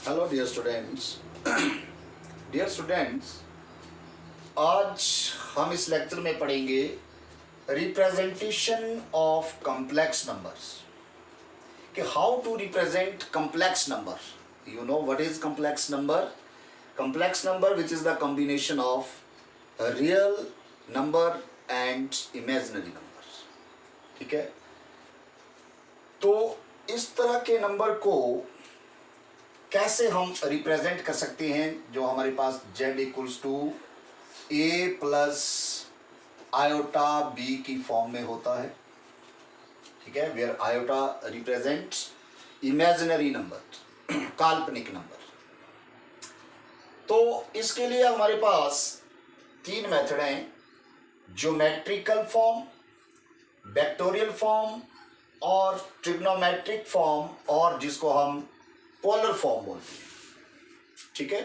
Hello dear students. Dear students, आज हम इस लेक्चर में पढ़ेंगे रिप्रेजेंटेशन ऑफ कॉम्प्लेक्स नंबर्स कि how to represent complex number. You know what is complex number? Complex number which is the combination of real number and imaginary number. ठीक है, तो इस तरह के नंबर को कैसे हम रिप्रेजेंट कर सकते हैं जो हमारे पास z equals to a plus iota b की फॉर्म में होता है। ठीक है, where iota represent imaginary number, काल्पनिक नंबर। तो इसके लिए हमारे पास तीन मेथड हैं, ज्योमेट्रिकल फॉर्म, वेक्टोरियल फॉर्म और ट्रिग्नोमेट्रिक फॉर्म, और जिसको हम पोलर फॉर्म बोलते हैं। ठीक है,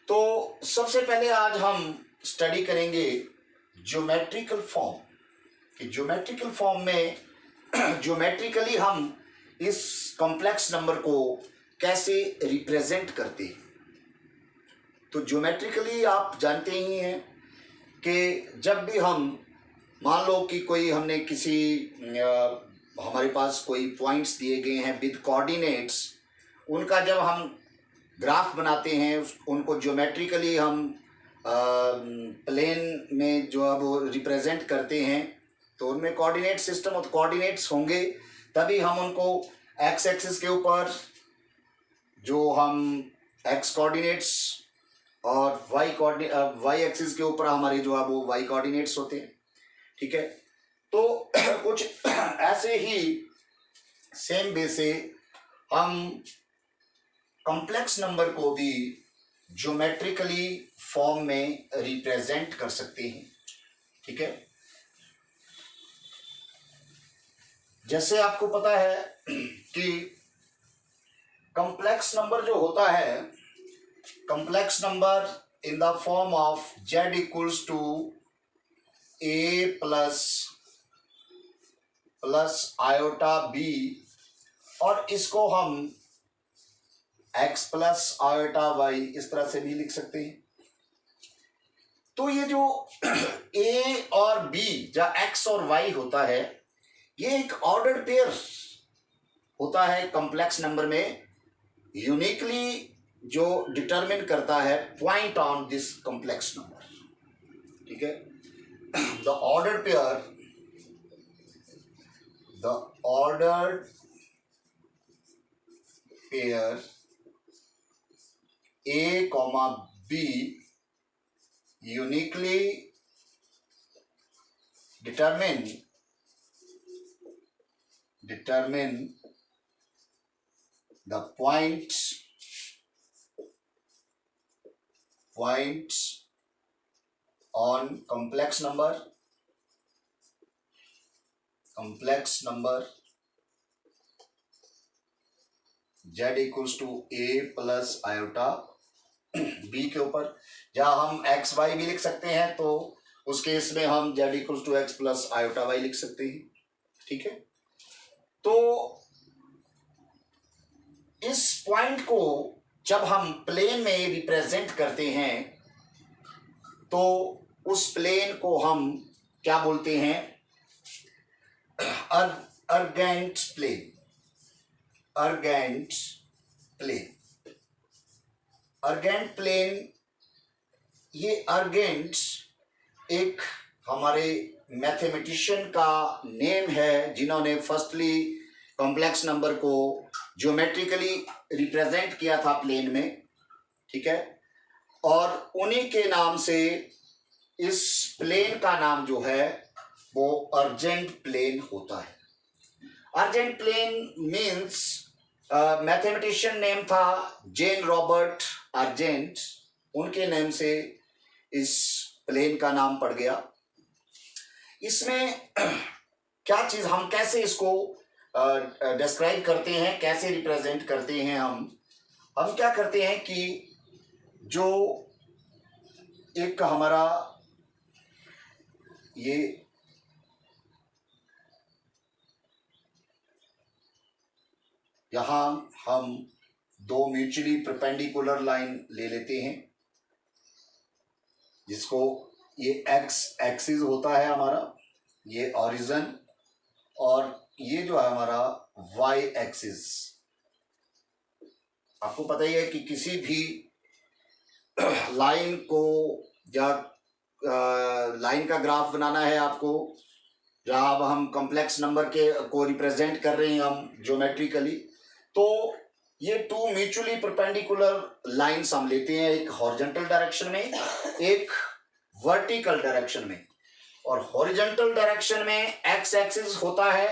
तो सबसे पहले आज हम स्टडी करेंगे ज्योमेट्रिकल फॉर्म कि ज्योमेट्रिकल फॉर्म में ज्योमेट्रिकली हम इस कॉम्प्लेक्स नंबर को कैसे रिप्रेजेंट करते हैं। तो ज्योमेट्रिकली आप जानते ही हैं कि जब भी हम मान लो कि कोई हमने किसी हमारे पास कोई पॉइंट्स दिए गए हैं विद कोऑर्डिनेट्स, उनका जब हम ग्राफ बनाते हैं उनको ज्योमेट्रिकली हम प्लेन में जो अब रिप्रेजेंट करते हैं, तो उनमें कोऑर्डिनेट सिस्टम और कोऑर्डिनेट्स होंगे, तभी हम उनको एक्स एक्सिस के ऊपर जो हम एक्स कोऑर्डिनेट्स और वाई एक्सिस के ऊपर हमारे जो है वो वाई कोऑर्डिनेट्स होते हैं। ठीक है, तो कुछ ऐसे ही सेम वे से हम कॉम्प्लेक्स नंबर को भी ज्योमेट्रिकली फॉर्म में रिप्रेजेंट कर सकते हैं। ठीक है, जैसे आपको पता है कि कॉम्प्लेक्स नंबर जो होता है, complex number in the form of z equals to a plus iota b, और इसको हम x प्लस आयोटा y इस तरह से भी लिख सकते हैं। तो ये जो a और b या x और y होता है, ये एक ऑर्डर्ड पेयर होता है कॉम्प्लेक्स नंबर में, यूनिकली जो डिटरमिन करता है point on this complex number. ठीक है, the ordered pair, the ordered pair a comma b uniquely determine the points on complex number z equals to a plus iota b के ऊपर, जहां हम एक्स वाई भी लिख सकते हैं, तो उस केस में हम z equals to x plus iota y लिख सकते हैं। ठीक है, तो इस पॉइंट को जब हम प्लेन में रिप्रेजेंट करते हैं, तो उस प्लेन को हम क्या बोलते हैं? Argand plane. अर्गेंट प्लेन, ये अर्गेंट एक हमारे मैथमेटिशियन का नेम है जिन्होंने फर्स्टली कॉम्प्लेक्स नंबर को ज्योमेट्रिकली रिप्रेजेंट किया था प्लेन में। ठीक है, और उन्हीं के नाम से इस प्लेन का नाम जो है वो अर्जेंट प्लेन होता है। Argand plane means mathematician name था जेन रॉबर्ट अर्जेंट, उनके नेम से इस प्लेन का नाम पड़ गया। इसमें क्या चीज, हम कैसे इसको डिस्क्राइब करते हैं, कैसे रिप्रेजेंट करते हैं? हम क्या करते हैं कि जो एक हमारा ये यहाँ हम दो म्यूचुअली परपेंडिकुलर लाइन ले लेते हैं, जिसको ये एक्स एक्सिस होता है हमारा, ये ओरिजिन, और ये जो है हमारा वाई एक्सिस। आपको पता ही है कि किसी भी लाइन को या लाइन का ग्राफ बनाना है आपको, जहां अब हम कॉम्प्लेक्स नंबर के को रिप्रेजेंट कर रहे हैं हम ज्योमेट्रिकली, तो ये टू म्यूचुअली परपेंडिकुलर लाइंस हम लेते हैं, एक हॉरिजॉन्टल डायरेक्शन में, एक वर्टिकल डायरेक्शन में। और हॉरिजॉन्टल डायरेक्शन में एक्स एक्सिस होता है,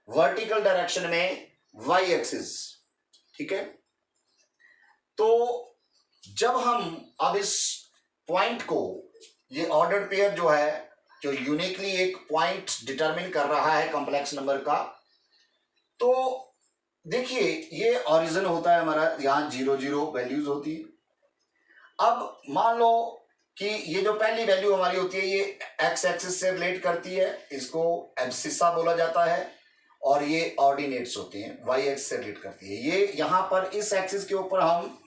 वर्टिकल डायरेक्शन में वाई एक्सिस। ठीक है, तो जब हम अब इस पॉइंट को, ये ऑर्डर्ड पेयर जो है, जो यूनिकली एक पॉइंट डिटरमिन कर रहा है कॉम्प्लेक्स नंबर का, तो देखिए ये ओरिजिन होता है हमारा, यहां 0 0 वैल्यूज होती है। अब मान लो कि ये जो पहली वैल्यू हमारी होती है ये एक्स एक्सिस से रिलेट करती है, इसको एब्सिसा बोला जाता है, और ये ऑर्डिनेट्स होते हैं, वाई एक्स से रिलेट करती है। ये यहां पर इस एक्सिस के ऊपर हम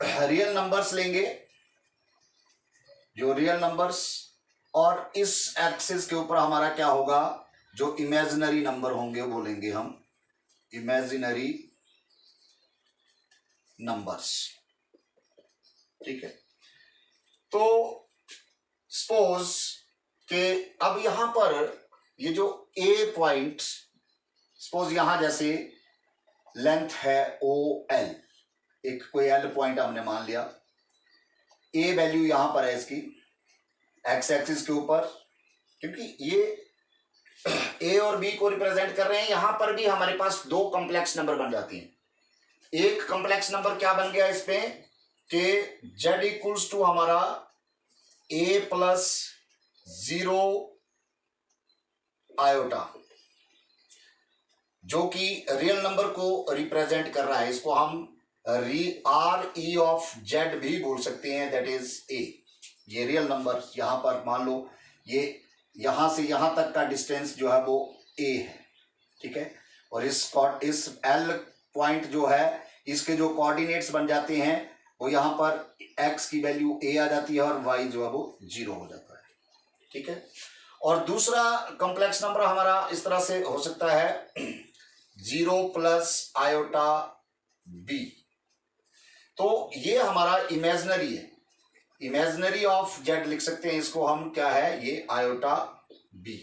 रियल नंबर्स लेंगे, जो रियल नंबर्स, और इस एक्सिस के ऊपर हमारा क्या होगा, जो इमेजिनरी नंबर होंगे वो लेंगे हम, इमेजिनरी नंबर्स। ठीक है, तो सपोज के अब यहां पर ये जो ए पॉइंट, सपोज यहां जैसे लेंथ है ओ एल, एक कोई एल पॉइंट हमने मान लिया, ए वैल्यू यहां पर है इसकी एक्स एक्सिस के ऊपर, क्योंकि ये ए और बी को रिप्रेजेंट कर रहे हैं, यहां पर भी हमारे पास दो कॉम्प्लेक्स नंबर बन जाती हैं। एक कॉम्प्लेक्स नंबर क्या बन गया इस पे कि z इक्वल्स टू हमारा a प्लस 0 आयोटा, जो कि रियल नंबर को रिप्रेजेंट कर रहा है। इसको हम आर ई ऑफ जेड भी बोल सकते हैं, दैट इज ए। ये रियल नंबर, यहां पर मान लो ये यहां से यहां तक का डिस्टेंस जो है वो ए है। ठीक है, और इस एल पॉइंट जो है, इसके जो कोऑर्डिनेट्स बन जाते हैं वो यहां पर x की वैल्यू a आ जाती है और y जो है वो 0 हो जाता है। ठीक है, और दूसरा कॉम्प्लेक्स नंबर हमारा इस तरह से हो सकता है 0 प्लस आयोटा b, तो ये हमारा इमेजिनरी है, इमेजिनरी ऑफ जेड लिख सकते हैं इसको हम, क्या है ये आयोटा b।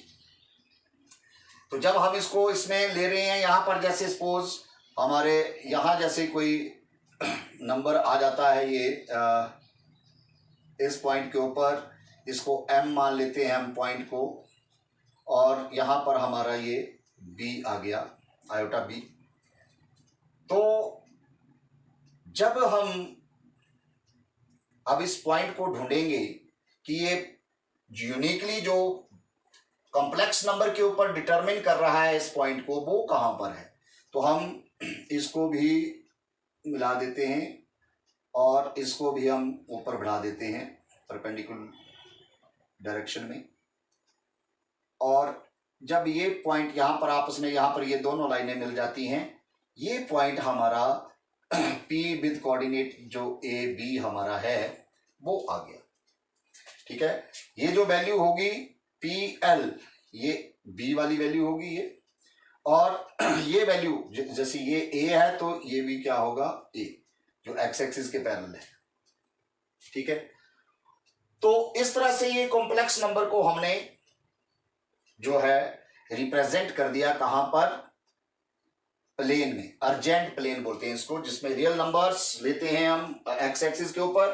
तो जब हम इसको इसमें ले रहे हैं यहां पर, जैसे सपोज हमारे यहां जैसे कोई नंबर आ जाता है, ये इस पॉइंट के ऊपर, इसको m मान लेते हैं हम पॉइंट को, और यहां पर हमारा ये b आ गया, आयोटा b। तो जब हम अब इस पॉइंट को ढूंढेंगे कि ये यूनिकली जो कॉम्प्लेक्स नंबर के ऊपर डिटरमिन कर रहा है इस पॉइंट को, वो कहां पर है, तो हम इसको भी मिला देते हैं और इसको भी हम ऊपर बढ़ा देते हैं परपेंडिकुलर डायरेक्शन में। और जब ये पॉइंट यहां पर आपस में, यहां पर ये दोनों लाइनें मिल जाती हैं, ये पॉइंट हमारा P विद कोऑर्डिनेट जो ए बी हमारा है वो आ गया। ठीक है, ये जो वैल्यू होगी PL, ये B वाली वैल्यू होगी ये, और ये वैल्यू जैसे ये A है तो ये भी क्या होगा A, जो एक्स एक्सिस के पैरेलल है। ठीक है, तो इस तरह से ये कॉम्प्लेक्स नंबर को हमने जो है रिप्रेजेंट कर दिया, कहां पर, प्लेन में, अर्जेंट प्लेन बोलते हैं इसको, जिसमें रियल नंबर्स लेते हैं हम एक्स एक्सिस के ऊपर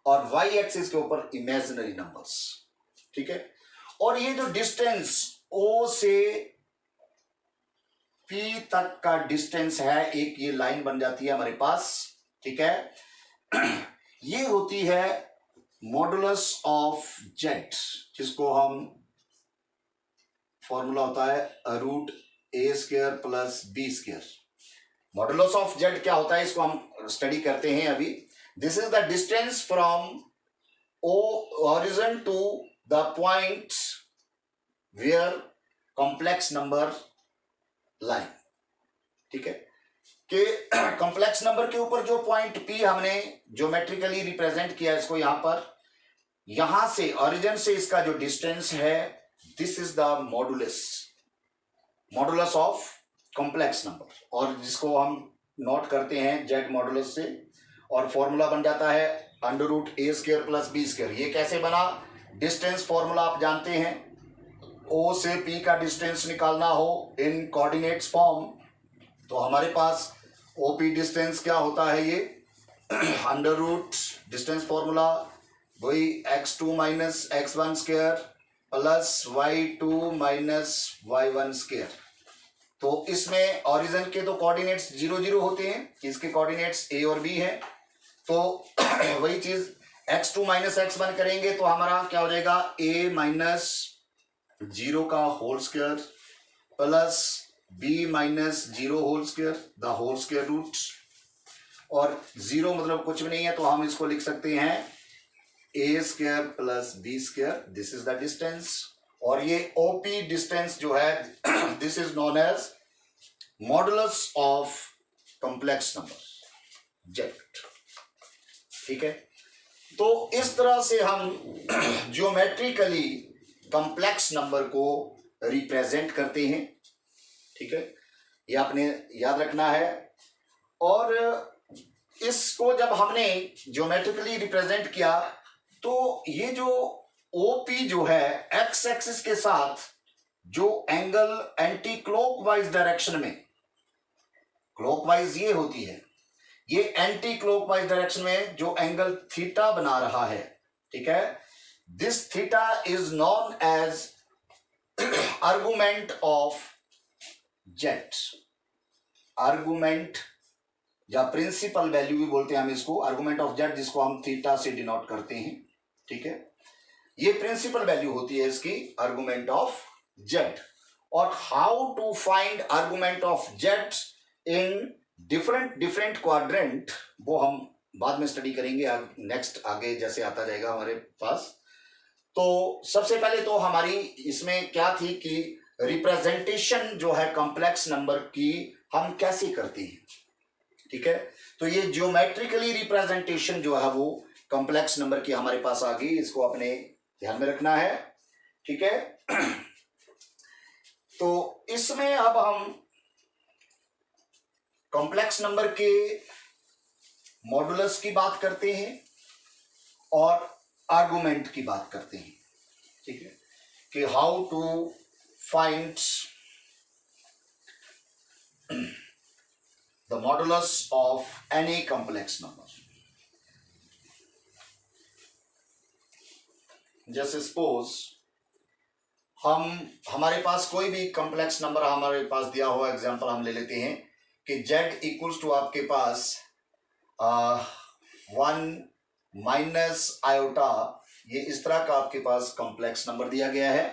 और वाई एक्सिस के ऊपर इमेजिनरी नंबर्स। ठीक है, और ये जो डिस्टेंस O से P तक का डिस्टेंस है, एक ये लाइन बन जाती है हमारे पास। ठीक है, ये होती है मॉडुलस ऑफ जेड, जिसको हम फॉर्मूला होता है root a square plus b square. Modulus of z क्या होता है इसको हम स्टडी करते हैं अभी। This is the distance from origin to the point where complex number line. ठीक है, कि कॉम्प्लेक्स नंबर के ऊपर जो पॉइंट P हमने ज्योमेट्रिकली रिप्रेजेंट किया इसको यहां पर, यहां से ओरिजिन से इसका जो डिस्टेंस है, this is the modulus of complex number, और जिसको हम नोट करते हैं जेड मॉडुलस से, और फॉर्मूला बन जाता है √a² + b²। ये कैसे बना? डिस्टेंस फॉर्मूला आप जानते हैं, O से P का डिस्टेंस निकालना हो इन कोऑर्डिनेट्स फॉर्म, तो हमारे पास OP डिस्टेंस क्या होता है, ये √ डिस्टेंस फॉर्मूला वही x2 - x1² + y2 - y1²। तो इसमें ओरिजिन के तो कोऑर्डिनेट्स 0 0 होते हैं, इसके कोऑर्डिनेट्स A और B हैं, तो वही चीज x2 - x1 करेंगे तो हमारा क्या हो जाएगा, A - 0 का whole square plus B - 0 whole square the whole square root, और 0 मतलब कुछ भी नहीं है, तो हम इसको लिख सकते हैं A² + B²। This is the distance, और ये OP डिस्टेंस जो है this is known as modulus of complex number z. ठीक है, तो इस तरह से हम ज्योमेट्रिकली कॉम्प्लेक्स नंबर को रिप्रेजेंट करते हैं। ठीक है, ये आपने याद रखना है। और इसको जब हमने ज्योमेट्रिकली रिप्रेजेंट किया तो ये जो OP जो है एक्स एक्सिस के साथ जो एंगल एंटी क्लॉकवाइज डायरेक्शन में, क्लॉकवाइज ये होती है, ये एंटी क्लॉकवाइज डायरेक्शन में जो एंगल थीटा बना रहा है, ठीक है, this theta is known as argument of z. Argument या प्रिंसिपल वैल्यू भी बोलते हैं हम इसको, आर्गुमेंट ऑफ जेड, जिसको हम थीटा से डिनोट करते हैं। ठीक है, ये प्रिंसिपल वैल्यू होती है इसकी, आर्गुमेंट ऑफ जेड। और how to find argument of z in different quadrant, वो हम बाद में स्टडी करेंगे, नेक्स्ट आगे जैसे आता जाएगा हमारे पास। तो सबसे पहले तो हमारी इसमें क्या थी कि रिप्रेजेंटेशन जो है कॉम्प्लेक्स नंबर की हम कैसे करते हैं। ठीक है, तो ये ज्योमेट्रिकली रिप्रेजेंटेशन जो है वो कॉम्प्लेक्स नंबर की हमारे पास आ गई, इसको अपने ध्यान में रखना है। ठीक है, तो इसमें अब हम कॉम्प्लेक्स नंबर के मॉडुलस की बात करते हैं और आर्गुमेंट की बात करते हैं। ठीक है, कि how to find the modulus of any complex number. जैसे सपोज हमारे पास कोई भी कॉम्प्लेक्स नंबर हमारे पास दिया हुआ एग्जांपल हम ले लेते हैं कि z इक्वल्स टू आपके पास 1 - आयोटा, ये इस तरह का आपके पास कॉम्प्लेक्स नंबर दिया गया है।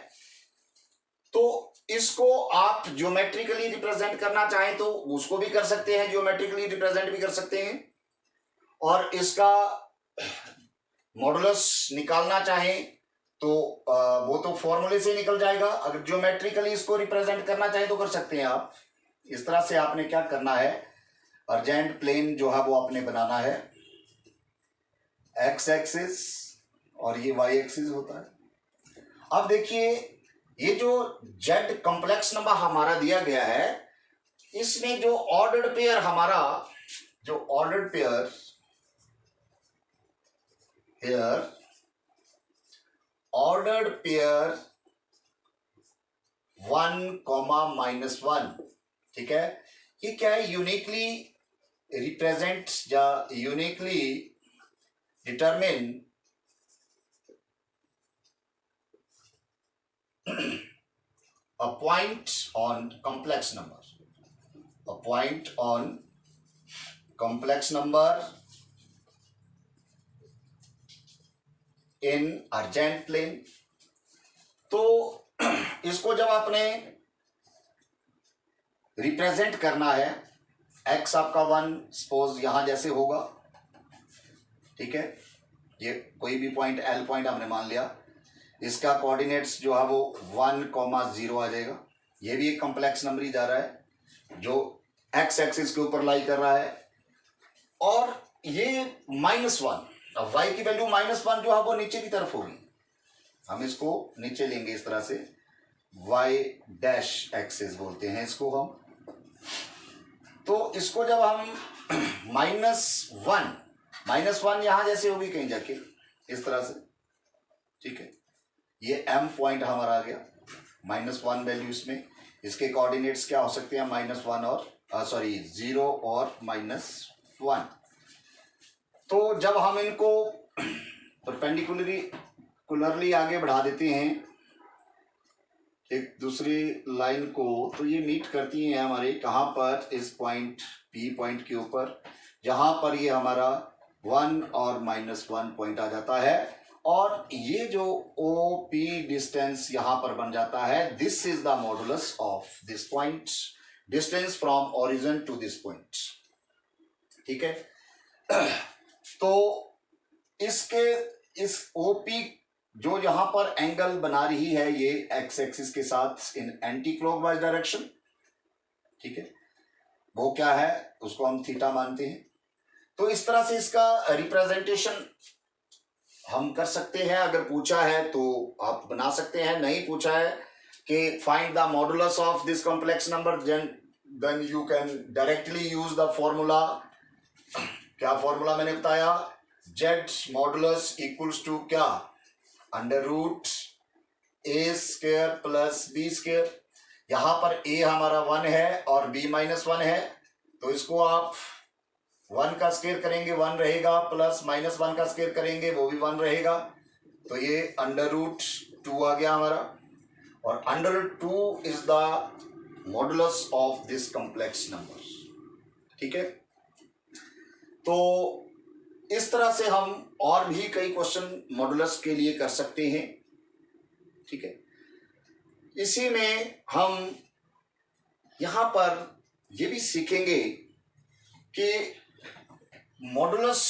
तो इसको आप ज्योमेट्रिकली रिप्रेजेंट करना चाहें तो उसको भी कर सकते हैं, ज्योमेट्रिकली रिप्रेजेंट भी कर सकते हैं, और इसका मॉडुलस निकालना चाहें तो वो तो फॉर्मूले से निकल जाएगा। अगर ज्योमेट्रिकली इसको रिप्रेजेंट करना चाहें तो कर सकते हैं आप। इस तरह से आपने क्या करना है, अर्जेंट प्लेन जो है वो आपने बनाना है, एक्स एक्सिस और ये वाई एक्सिस होता है। अब देखिए ये जो जेड कॉम्प्लेक्स नंबर हमारा दिया गया है, इसमें जो ऑर्डर्ड पेयर हमारा, जो ordered pair here, ordered pair 1, -1, ठीक है, ये क्या है, यूनिकली रिप्रेजेंट या uniquely determine a point on complex number, a point on complex number in argent plane। तो इसको जब आपने रिप्रेजेंट करना है, x आपका 1 सपोज यहां जैसे होगा, ठीक है, ये कोई भी पॉइंट L पॉइंट हमने मान लिया, इसका कोऑर्डिनेट्स जो है वो 1, 0 आ जाएगा। ये भी एक कॉम्प्लेक्स नंबर ही जा रहा है जो एक्स एक्सिस के ऊपर लाई कर रहा है, और ये -1, अब y की वैल्यू -1 जो है वो नीचे की तरफ होगी, हम इसको नीचे लेंगे इस तरह से, y डैश एक्सिस बोलते हैं इसको हम। तो इसको जब हम -1 यहां जैसे होगी कहीं जाके इस तरह से, ठीक है, ये m पॉइंट हमारा आ गया, -1 वैल्यू इसमें, इसके कोऑर्डिनेट्स क्या हो सकते हैं, -1 और 0 और -1। तो जब हम इनको परपेंडिकुलरली आगे बढ़ा देते हैं एक दूसरी लाइन को, तो ये मीट करती हैं हमारे कहाँ पर, इस पॉइंट P पॉइंट के ऊपर, जहां पर ये हमारा 1 और -1 पॉइंट आ जाता है, और ये जो OP डिस्टेंस यहां पर बन जाता है, this is the modulus of this point, distance from origin to this point, ठीक है। तो इसके इस OP जो यहां पर एंगल बना रही है ये एक्स एक्सिस के साथ इन एंटी क्लॉकवाइज डायरेक्शन, ठीक है, वो क्या है, उसको हम थीटा मानते हैं। तो इस तरह से इसका रिप्रेजेंटेशन हम कर सकते हैं, अगर पूछा है तो आप बना सकते हैं, नहीं पूछा है कि find the modulus of this complex number, then you can directly use the formula. क्या फॉर्मूला मैंने बताया, जेड मॉडुलस इक्वल्स टू क्या, √a² प्लस b²। यहां पर a हमारा 1 है और b -1 है, तो इसको आप 1 का स्क्वायर करेंगे 1 रहेगा, प्लस -1 का स्क्वायर करेंगे वो भी 1 रहेगा, तो ये √2 आ गया हमारा, और √2 is the modulus of this complex number, ठीक है। तो इस तरह से हम और भी कई क्वेश्चन मॉडुलस के लिए कर सकते हैं, ठीक है। इसी में हम यहां पर ये भी सीखेंगे कि मॉडुलस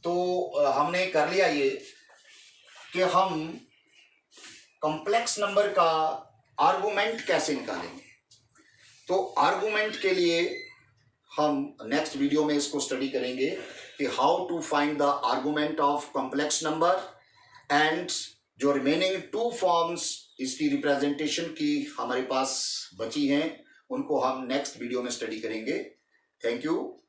तो हमने कर लिया ये कि हम कॉम्प्लेक्स नंबर का आर्गुमेंट कैसे निकालेंगे। तो आर्गुमेंट के लिए हम नेक्स्ट वीडियो में इसको स्टडी करेंगे कि how to find the argument of complex number, and जो रिमेनिंग 2 फॉर्म्स इसकी रिप्रेजेंटेशन की हमारे पास बची हैं उनको हम नेक्स्ट वीडियो में स्टडी करेंगे। Thank you.